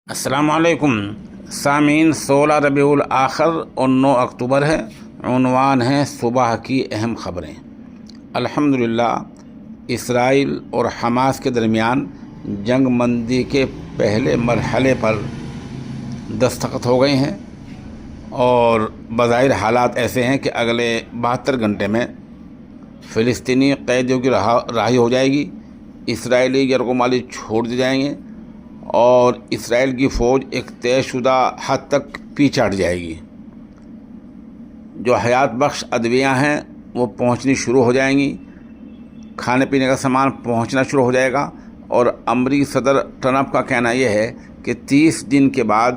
السلام علیکم سامعین، 16 ربیع الآخر اور 9 اکتوبر ہے۔ عنوان ہے صبح کی اہم خبریں۔ الحمدللہ اسرائیل اور حماس کے درمیان جنگ بندی کے پہلے مرحلے پر دستخط ہو گئے ہیں اور بظاہر حالات ایسے ہیں کہ اگلے 72 گھنٹے میں فلسطینی قیدیوں کی رہائی ہو جائے گی، اسرائیلی یرغمالی چھوڑ دی جائیں گے اور اسرائیل کی فوج ایک طے شدہ حد تک پیچھے ہٹ جائے گی۔ جو حیات بخش ادویاں ہیں وہ پہنچنی شروع ہو جائیں گی، کھانے پینے کا سامان پہنچنا شروع ہو جائے گا، اور امریکی صدر ٹرمپ کا کہنا یہ ہے کہ 30 دن کے بعد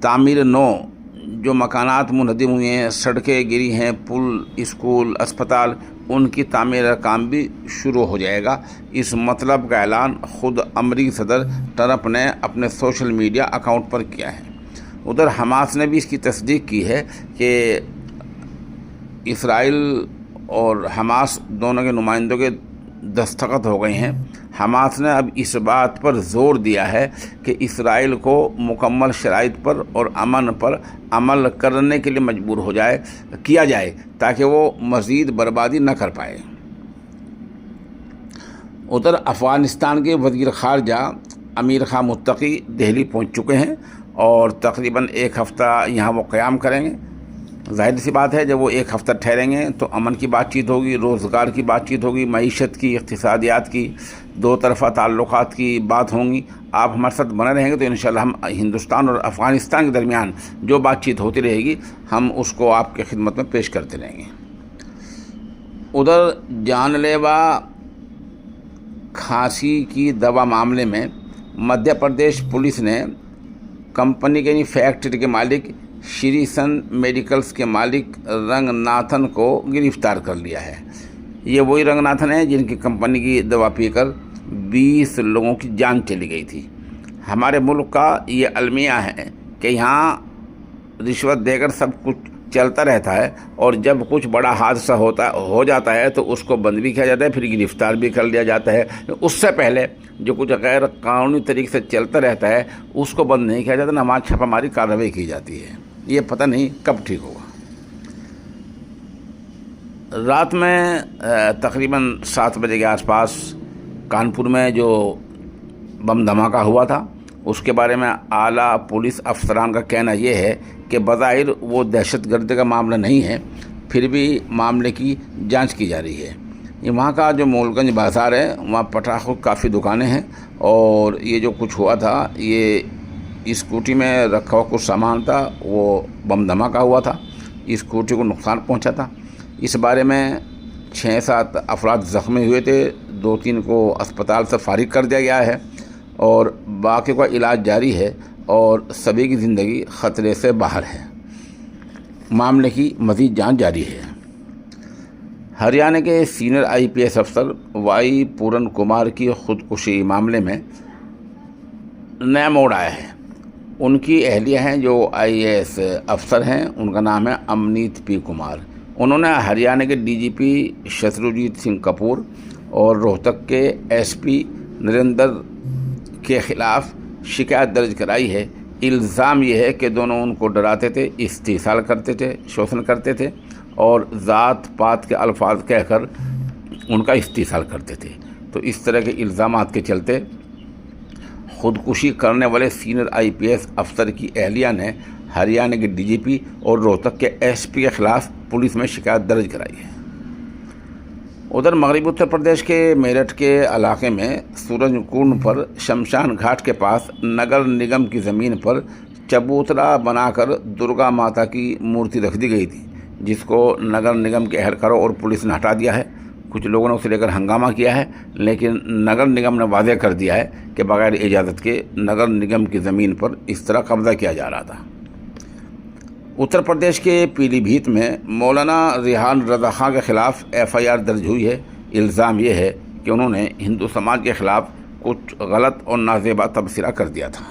تعمیر نو جو مکانات منہدم ہوئے ہیں، سڑکیں گری ہیں، پل، اسکول، اسپتال، ان کی تعمیر کا کام بھی شروع ہو جائے گا۔ اس مطلب کا اعلان خود امریکی صدر ٹرمپ نے اپنے سوشل میڈیا اکاؤنٹ پر کیا ہے۔ ادھر حماس نے بھی اس کی تصدیق کی ہے کہ اسرائیل اور حماس دونوں کے نمائندوں کے دستخط ہو گئے ہیں۔ حماس نے اب اس بات پر زور دیا ہے کہ اسرائیل کو مکمل شرائط پر اور امن پر عمل کرنے کے لیے مجبور کیا جائے تاکہ وہ مزید بربادی نہ کر پائے۔ ادھر افغانستان کے وزیر خارجہ امیر خان متقی دہلی پہنچ چکے ہیں اور تقریباً 1 ہفتہ یہاں وہ قیام کریں گے۔ ظاہر سی بات ہے جب وہ 1 ہفتہ ٹھہریں گے تو امن کی بات چیت ہوگی، روزگار کی بات چیت ہوگی، معیشت کی، اقتصادیات کی، دو طرفہ تعلقات کی بات ہوں گی۔ آپ ہمارے ساتھ بنے رہیں گے تو انشاءاللہ ہم ہندوستان اور افغانستان کے درمیان جو بات چیت ہوتی رہے گی ہم اس کو آپ کی خدمت میں پیش کرتے رہیں گے۔ ادھر جان لیوا کھانسی کی دوا معاملے میں مدھیہ پردیش پولیس نے کمپنی کے فیکٹری کے مالک شری سن میڈیکلز کے مالک رنگ ناتھن کو گرفتار کر لیا ہے۔ یہ وہی رنگ ناتھن ہیں جن کی کمپنی کی دوا پی کر 20 لوگوں کی جان چلی گئی تھی۔ ہمارے ملک کا یہ المیہ ہے کہ یہاں رشوت دے کر سب کچھ چلتا رہتا ہے اور جب کچھ بڑا حادثہ ہو جاتا ہے تو اس کو بند بھی کیا جاتا ہے، پھر گرفتار بھی کر لیا جاتا ہے۔ اس سے پہلے جو کچھ غیر قانونی طریقے سے چلتا رہتا ہے اس کو بند نہیں کیا جاتا، نہ وہاں چھاپہ ماری کارروائی کی جاتی ہے۔ یہ پتہ نہیں کب ٹھیک ہوگا۔ رات میں تقریباً 7 بجے کے آس پاس کانپور میں جو بم دھماکہ ہوا تھا اس کے بارے میں اعلیٰ پولیس افسران کا کہنا یہ ہے کہ بظاہر وہ دہشت گردی کا معاملہ نہیں ہے، پھر بھی معاملے کی جانچ کی جا رہی ہے۔ یہ وہاں کا جو مول گنج بازار ہے وہاں پٹاخوں کی کافی دکانیں ہیں، اور یہ جو کچھ ہوا تھا یہ اسکوٹی میں رکھا ہوا کچھ سامان تھا، وہ بم دھماکہ ہوا تھا، اسکوٹی کو نقصان پہنچا تھا۔ اس بارے میں 6-7 افراد زخمی ہوئے تھے، 2-3 کو اسپتال سے فارغ کر دیا گیا ہے اور باقی کا علاج جاری ہے، اور سبھی کی زندگی خطرے سے باہر ہے۔ معاملے کی مزید جانچ جاری ہے۔ ہریانہ کے سینئر IPS افسر وائی پورن کمار کی خودکشی معاملے میں نیا موڑ آیا ہے۔ ان کی اہلیہ ہیں جو IAS افسر ہیں، ان کا نام ہے امنیت پی کمار۔ انہوں نے ہریانہ کے DGP شتروجیت سنگھ کپور اور روہتک کے SP نریندر کے خلاف شکایت درج کرائی ہے۔ الزام یہ ہے کہ دونوں ان کو ڈراتے تھے، استحصال کرتے تھے، شوشن کرتے تھے اور ذات پات کے الفاظ کہہ کر ان کا استحصال کرتے تھے۔ تو اس طرح کے الزامات کے چلتے خودکشی کرنے والے سینئر IPS افسر کی اہلیہ نے ہریانہ کے DGP اور روہتک کے SP کے خلاف پولیس میں شکایت درج کرائی ہے۔ ادھر مغربی اتر پردیش کے میرٹھ کے علاقے میں سورج کنڈ پر شمشان گھاٹ کے پاس نگر نگم کی زمین پر چبوترا بنا کر درگا ماتا کی مورتی رکھ دی گئی تھی، جس کو نگر نگم کے اہلکاروں اور پولیس نے ہٹا دیا ہے۔ کچھ لوگوں نے اسے لے کر ہنگامہ کیا ہے، لیکن نگر نگم نے واضح کر دیا ہے کہ بغیر اجازت کے نگر نگم کی زمین پر اس طرح قبضہ کیا جا رہا تھا۔ اتر پردیش کے پیلی بھیت میں مولانا ریحان رضا خان کے خلاف FIR درج ہوئی ہے۔ الزام یہ ہے کہ انہوں نے ہندو سماج کے خلاف کچھ غلط اور نازیبا تبصرہ کر دیا تھا۔